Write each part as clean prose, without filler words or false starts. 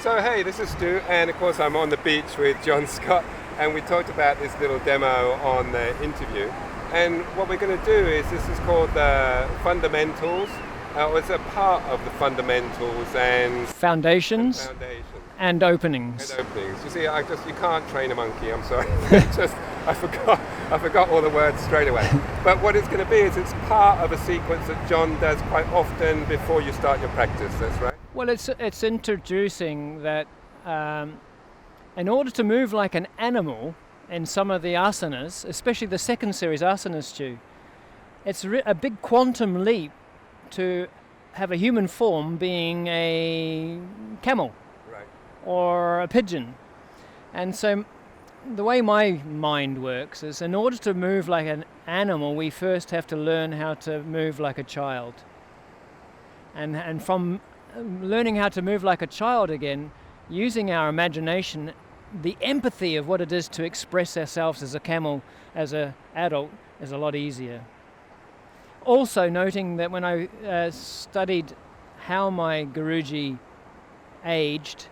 So hey, this is Stu, and of course I'm on the beach with John Scott, and we talked about this little demo on the interview. And what we're going to do is, this is called the fundamentals. It's a part of the fundamentals and foundations and openings. You see, you can't train a monkey. I'm sorry. I forgot all the words straight away. But what it's going to be is, it's part of a sequence that John does quite often before you start your practice. That's right. Well, it's introducing that in order to move like an animal in some of the asanas, especially the second series asanas, Stu, it's a big quantum leap to have a human form being a camel, right, or a pigeon. And so the way my mind works is, in order to move like an animal, we first have to learn how to move like a child. And from learning how to move like a child again, using our imagination, the empathy of what it is to express ourselves as a camel, as an adult, is a lot easier. Also noting that when I studied how my Guruji aged,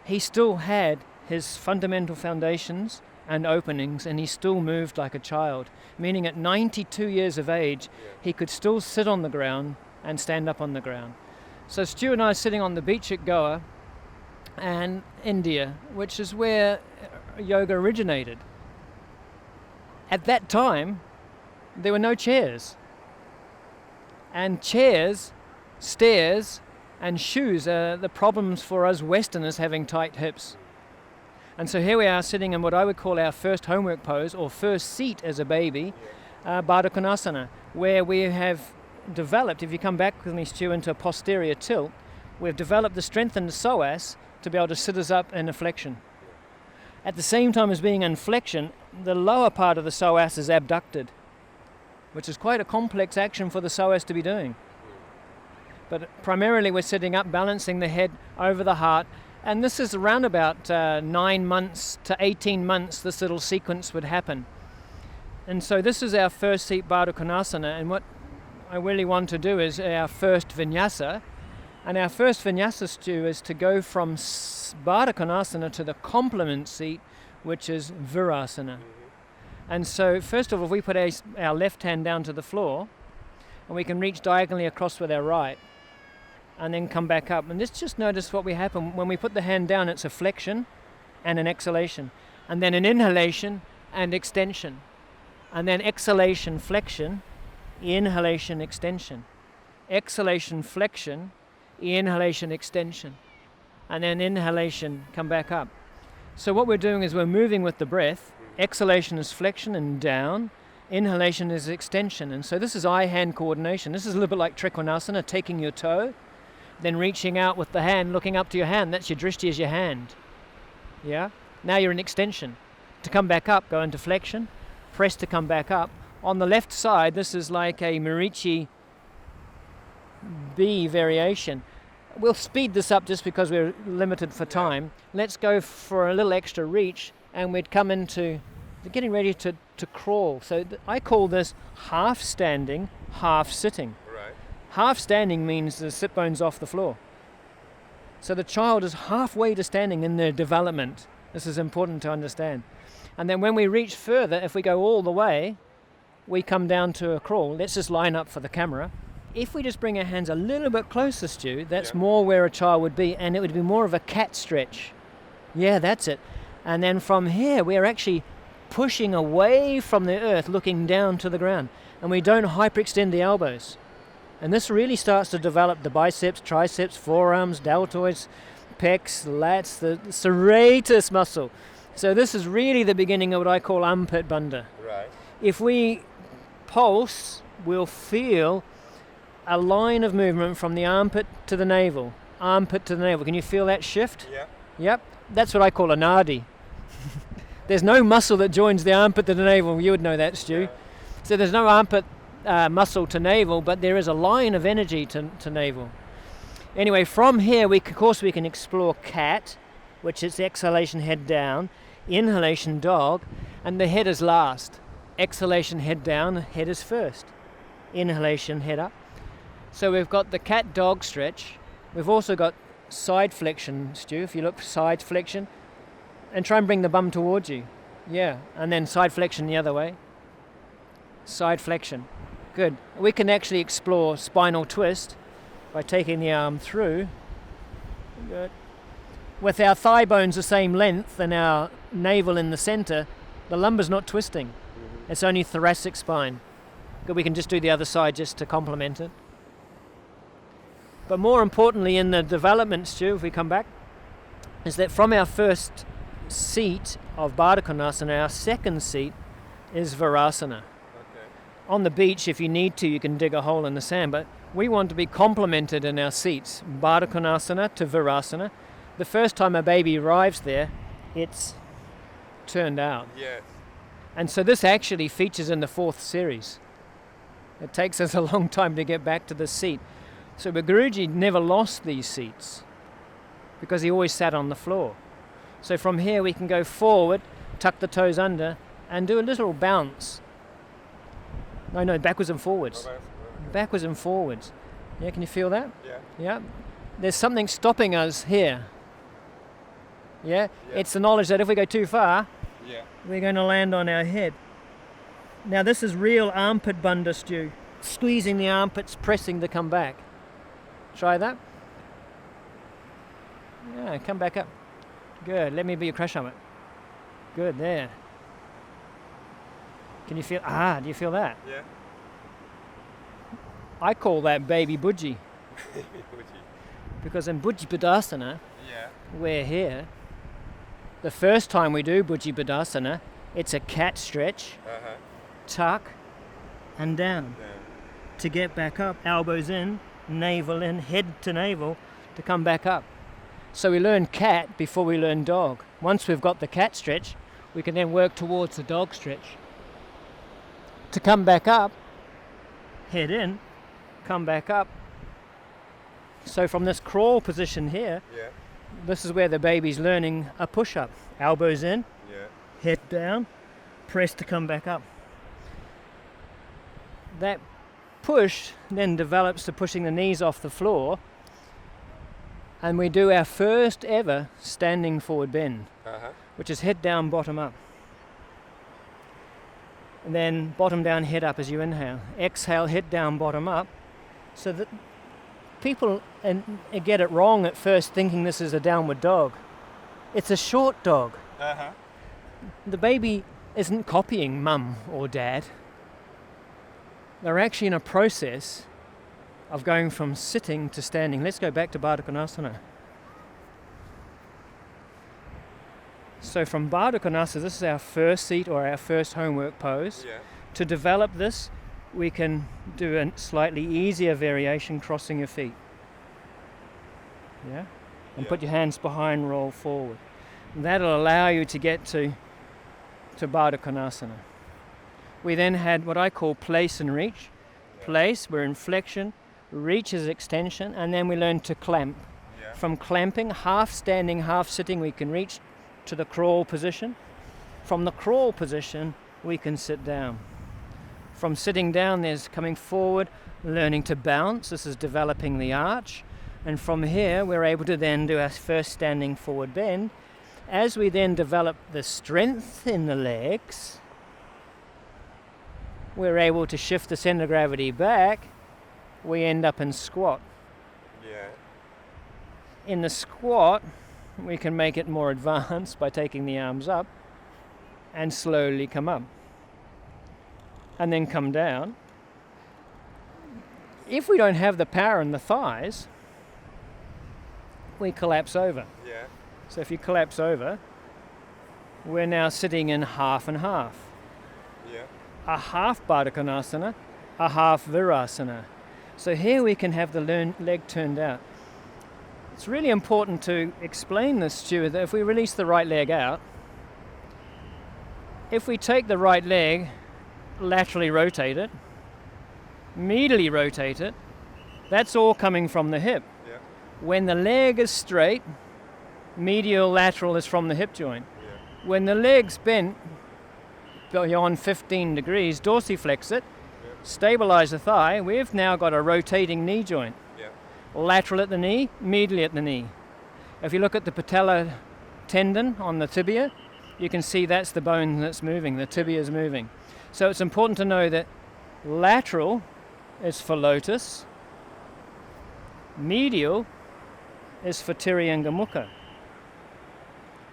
he still had his fundamental foundations and openings, and he still moved like a child, meaning at 92 years of age, he could still sit on the ground and stand up on the ground. So Stu and I are sitting on the beach at Goa and India, which is where yoga originated. At that time, there were no chairs. And chairs, stairs, and shoes are the problems for us Westerners having tight hips. And so here we are sitting in what I would call our first homework pose, or first seat as a baby, Baddha Konasana, where we have developed, if you come back with me, Stu, into a posterior tilt, we've developed the strength in the psoas to be able to sit us up in a flexion. At the same time as being in flexion, the lower part of the psoas is abducted, which is quite a complex action for the psoas to be doing. But primarily we're sitting up, balancing the head over the heart, and this is around about 9 months to 18 months this little sequence would happen. And so this is our first seat Baddha Konasana, and what I really want to do is our first vinyasa. And our first vinyasa, Stu, is to go from Baddha Konasana to the complement seat, which is Virasana. And so first of all, we put our left hand down to the floor, and we can reach diagonally across with our right, and then come back up. And just notice what we happen. When we put the hand down, it's a flexion and an exhalation, and then an inhalation and extension, and then exhalation, flexion, inhalation, extension, exhalation, flexion, inhalation, extension, and then inhalation, come back up. So what we're doing is we're moving with the breath. Exhalation is flexion and down, inhalation is extension. And so this is eye-hand coordination. This is a little bit like Trikonasana, taking your toe, then reaching out with the hand, looking up to your hand. That's your drishti, as your hand. Yeah? Now you're in extension. To come back up, go into flexion, press to come back up. On the left side, this is like a Marichi B variation. We'll speed this up just because we're limited for time. Let's go for a little extra reach, and we'd come into getting ready to crawl. So I call this half standing, half sitting. Right. Half standing means the sit bone's off the floor. So the child is halfway to standing in their development. This is important to understand. And then when we reach further, if we go all the way, we come down to a crawl. Let's just line up for the camera. If we just bring our hands a little bit closer, Stu, that's more where a child would be, and it would be more of a cat stretch. Yeah, that's it. And then from here, we're actually pushing away from the earth, looking down to the ground. And we don't hyperextend the elbows. And this really starts to develop the biceps, triceps, forearms, deltoids, pecs, lats, the serratus muscle. So this is really the beginning of what I call armpit bandha. Right. If we pulse, we'll feel a line of movement from the armpit to the navel. Armpit to the navel. Can you feel that shift? Yeah. Yep. That's what I call a nadi. There's no muscle that joins the armpit to the navel. You would know that, Stu. Yeah. So there's no armpit muscle to navel, but there is a line of energy to navel. Anyway, from here, we can explore cat, which is exhalation, head down, inhalation, dog, and the head is last. Exhalation, head down, head is first. Inhalation, head up. So we've got the cat-dog stretch. We've also got side flexion, Stu. If you look side flexion, and try and bring the bum towards you. Yeah, and then side flexion the other way. Side flexion. Good. We can actually explore spinal twist by taking the arm through. Good. With our thigh bones the same length and our navel in the center, the lumbar's not twisting. It's only thoracic spine. Good. We can just do the other side just to complement it. But more importantly in the development, Stu, if we come back, is that from our first seat of Baddha Konasana, our second seat is Virasana. Okay. On the beach, if you need to, you can dig a hole in the sand, but we want to be complemented in our seats. Baddha Konasana to Virasana. The first time a baby arrives there, it's turned out. Yes. And so this actually features in the 4th series. It takes us a long time to get back to the seat. So but Guruji never lost these seats because he always sat on the floor. So from here we can go forward, tuck the toes under, and do a little bounce. No, backwards and forwards. Backwards and forwards. Yeah, can you feel that? Yeah. Yeah. There's something stopping us here. Yeah? It's the knowledge that if we go too far, we're going to land on our head. Now this is real armpit bandha, Stu. Squeezing the armpits, pressing to come back. Try that. Yeah, come back up. Good. Let me be your crash helmet. Good, there. Can you feel, do you feel that? Yeah. I call that baby budgie. Because in Budgie Padasana, we're here. The first time we do Budgie Padasana, it's a cat stretch, tuck, and down. To get back up, elbows in, navel in, head to navel, to come back up. So we learn cat before we learn dog. Once we've got the cat stretch, we can then work towards the dog stretch. To come back up, head in, come back up. So from this crawl position here, this is where the baby's learning a push-up. Elbows in, head down, press to come back up. That push then develops to pushing the knees off the floor, and we do our first ever standing forward bend, which is head down, bottom up. And then bottom down, head up as you inhale. Exhale, head down, bottom up. So that people get it wrong at first, thinking this is a downward dog. It's a short dog. The baby isn't copying mum or dad. They're actually in a process of going from sitting to standing. Let's go back to Baddha Konasana. So from Baddha Konasana, this is our first seat or our first homework pose. To develop this, we can do a slightly easier variation, crossing your feet. And put your hands behind, roll forward. And that'll allow you to get to Baddha Konasana. We then had what I call place and reach. Place, we're in flexion. Reach is extension, and then we learn to clamp. From clamping, half standing, half sitting, we can reach to the crawl position. From the crawl position, we can sit down. From sitting down, there's coming forward, learning to bounce. This is developing the arch. And from here, we're able to then do our first standing forward bend. As we then develop the strength in the legs, we're able to shift the center of gravity back. We end up in squat. In the squat, we can make it more advanced by taking the arms up and slowly come up. And then come down. If we don't have the power in the thighs, we collapse over. So if you collapse over, we're now sitting in half and half. A half Baddha Konasana, a half Virasana. So here we can have the leg turned out. It's really important to explain this, Stu, that if we release the right leg out, if we take the right leg, laterally rotate it, medially rotate it, that's all coming from the hip. When the leg is straight, medial lateral is from the hip joint. When the leg's bent beyond 15 degrees, dorsiflex it, stabilize the thigh, we've now got a rotating knee joint. lateral at the knee, medial at the knee. If you look at the patella tendon on the tibia, you can see that's the bone that's moving, the tibia is moving. So it's important to know that lateral is for lotus, medial is for Tirayanga Mukha.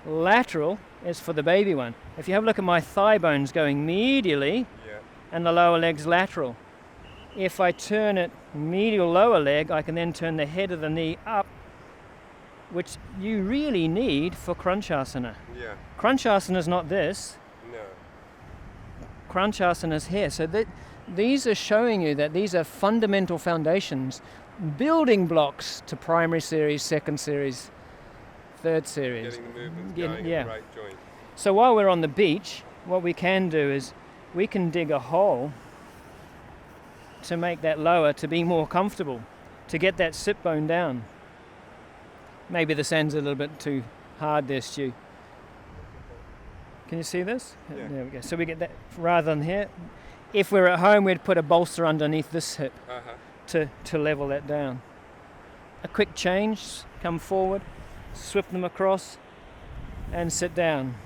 Lateral is for the baby one. If you have a look at my thigh bones going medially and the lower leg's lateral, if I turn it medial lower leg, I can then turn the head of the knee up, which you really need for Crunchasana. Yeah. Crunchasana is not this. No. Crunchasana is here. So these are showing you that these are fundamental foundations, building blocks to primary series, second series, third series. Getting the movements going in the right joint. So while we're on the beach, what we can do is we can dig a hole to make that lower, to be more comfortable, to get that sit bone down. Maybe the sand's a little bit too hard there, Stu. Can you see this? Yeah. There we go. So we get that rather than here. If we're at home, we'd put a bolster underneath this hip to level that down. A quick change, come forward, swip them across, and sit down.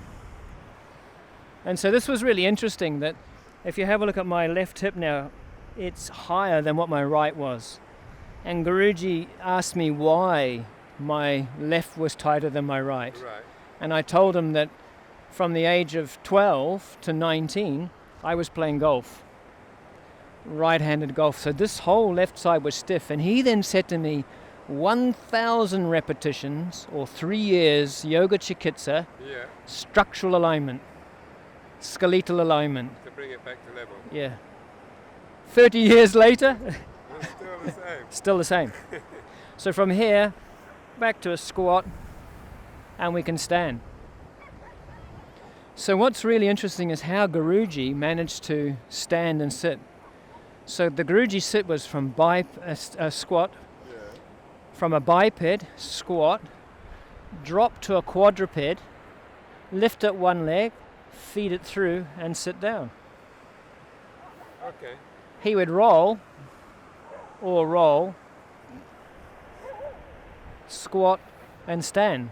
And so this was really interesting, that if you have a look at my left hip now, it's higher than what my right was. And Guruji asked me why my left was tighter than my right. And I told him that from the age of 12 to 19, I was playing golf, right-handed golf. So this whole left side was stiff. And he then said to me, 1,000 repetitions or 3 years yoga chikitsa, structural alignment, skeletal alignment. To bring it back to level. Yeah. 30 years later, Still the same. Still the same. So from here, back to a squat, and we can stand. So what's really interesting is how Guruji managed to stand and sit. So the Guruji sit was from a squat, from a biped, squat, drop to a quadruped, lift up one leg, feed it through, and sit down. Okay. He would roll, squat, and stand.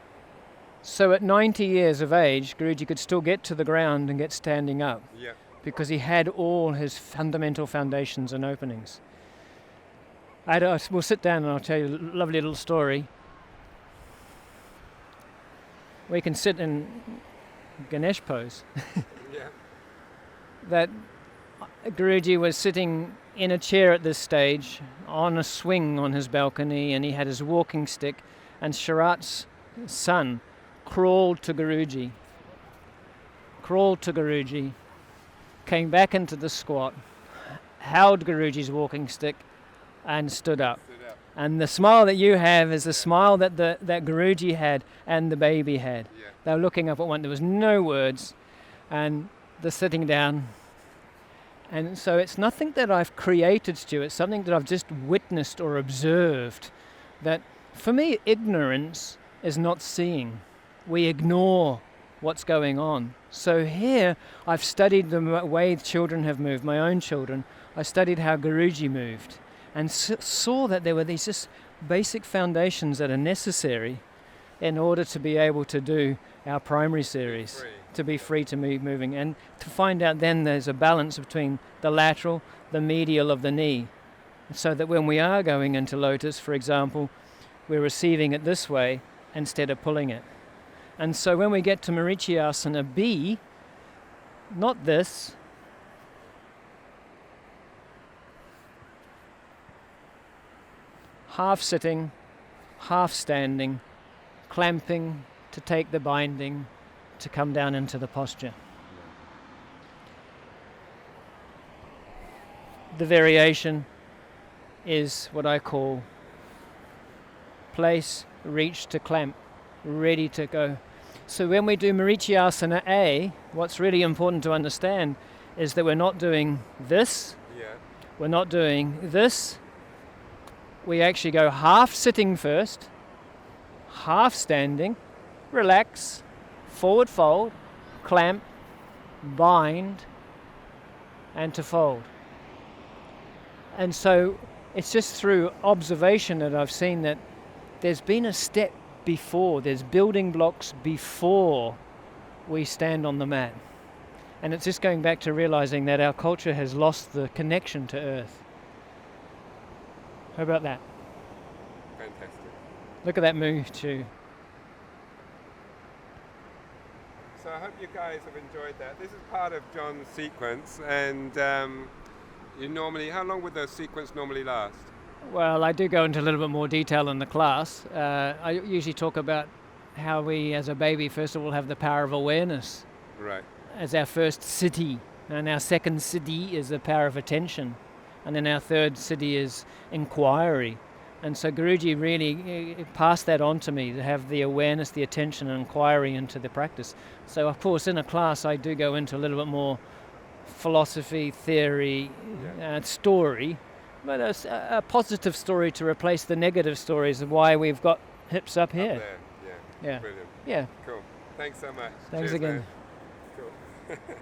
So at 90 years of age, Guruji could still get to the ground and get standing up, because he had all his fundamental foundations and openings. We'll sit down and I'll tell you a lovely little story. We can sit in Ganesh pose. That Guruji was sitting in a chair at this stage, on a swing on his balcony, and he had his walking stick, and Sharat's son crawled to Guruji, came back into the squat, held Guruji's walking stick, and stood up. And the smile that you have is the smile that that Guruji had and the baby had. They were looking up at one. There was no words, and the sitting down. And so it's nothing that I've created, Stu. It's something that I've just witnessed or observed. That for me, ignorance is not seeing. We ignore what's going on. So here, I've studied the way children have moved, my own children. I studied how Guruji moved, and saw that there were these just basic foundations that are necessary in order to be able to do our primary series, to be free to move moving, and to find out then there's a balance between the lateral, the medial of the knee, so that when we are going into lotus, for example, we're receiving it this way instead of pulling it. And so when we get to Marichyasana B, not this, half sitting, half standing, clamping to take the binding, to come down into the posture. The variation is what I call place, reach to clamp, ready to go. So when we do Marichyasana A, what's really important to understand is that we're not doing this, we're not doing this. We actually go half sitting first, half standing, relax, forward fold, clamp, bind, and to fold. And so it's just through observation that I've seen that there's been a step before, there's building blocks before we stand on the mat. And it's just going back to realizing that our culture has lost the connection to earth. How about that? Fantastic. Look at that move too. So I hope you guys have enjoyed that. This is part of John's sequence, and you normally, how long would the sequence normally last? Well, I do go into a little bit more detail in the class. I usually talk about how we, as a baby, first of all, have the power of awareness Right. as our first siddhi, and our second siddhi is the power of attention, and then our third siddhi is inquiry. And so Guruji really passed that on to me, to have the awareness, the attention and inquiry into the practice. So of course in a class I do go into a little bit more philosophy, theory, story, but a positive story to replace the negative stories of why we've got hips up here. Up there. Yeah. Yeah. Brilliant. Yeah. Cool. Thanks so much. Thanks Cheers, again. man. Cool.